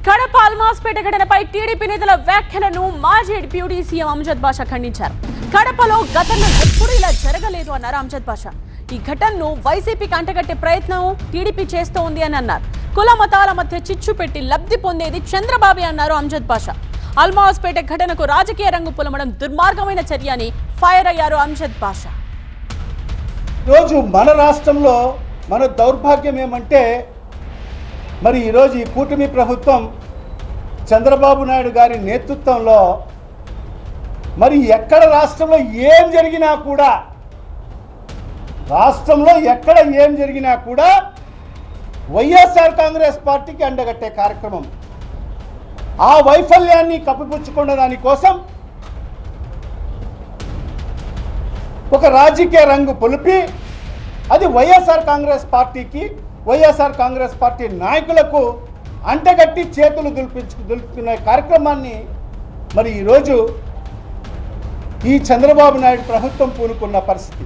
కడప అల్మాస్పేట ఘటనపై టీడీపీ నేతల వ్యాఖ్యలను మాజీ డిప్యూటీ సీఎం అమ్జద్ బాషా ఖండించారు. కడపలో గతంలో ఎప్పుడూ ఇలా జరగలేదు అన్నారు అమ్జద్ బాషా. ఈ ఘటనను వైసీపీకి అంటగట్టే ప్రయత్నం టీడీపీ చేస్తోంది అని అన్నారు. కుల మతాల మధ్య చిచ్చు పెట్టి లబ్ధి పొందేది చంద్రబాబు అన్నారు అమ్జద్ బాషా. అల్మాస్పేట ఘటనకు రాజకీయ రంగు పులమడం దుర్మార్గమైన చర్య అని ఫైర్ అయ్యారు అమ్జద్ బాషా. రోజు మన రాష్ట్రంలో మన దౌర్భాగ్యం ఏమంటే మరి ఈరోజు ఈ కూటమి ప్రభుత్వం చంద్రబాబు నాయుడు గారి నేతృత్వంలో మరి ఎక్కడ రాష్ట్రంలో ఏం జరిగినా కూడా వైఎస్ఆర్ కాంగ్రెస్ పార్టీకి అండగట్టే కార్యక్రమం, ఆ వైఫల్యాన్ని కప్పిపుచ్చుకున్న దానికోసం ఒక రాజకీయ రంగు పులిపి అది వైఎస్ఆర్ కాంగ్రెస్ పార్టీకి, వైఎస్ఆర్ కాంగ్రెస్ పార్టీ నాయకులకు అంటగట్టి చేతులు దులుపుకునే కార్యక్రమాన్ని మరి ఈరోజు ఈ చంద్రబాబు నాయుడు ప్రభుత్వం పూనుకున్న పరిస్థితి.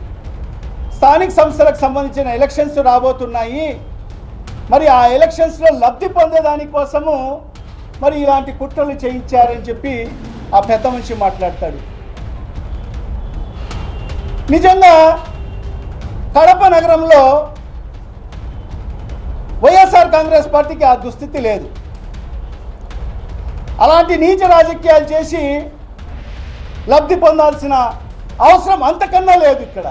స్థానిక సంస్థలకు సంబంధించిన ఎలక్షన్స్ రాబోతున్నాయి. మరి ఆ ఎలక్షన్స్లో లబ్ధి పొందేదానికోసము మరి ఇలాంటి కుట్రలు చేయించారని చెప్పి ఆ పెద్ద మనిషి మాట్లాడతాడు. నిజంగా కడప నగరంలో వైఎస్ఆర్ కాంగ్రెస్ పార్టీకి ఆ దుస్థితి లేదు. అలాంటి నీచ రాజకీయాలు చేసి లబ్ధి పొందాల్సిన అవసరం అంతకన్నా లేదు ఇక్కడ.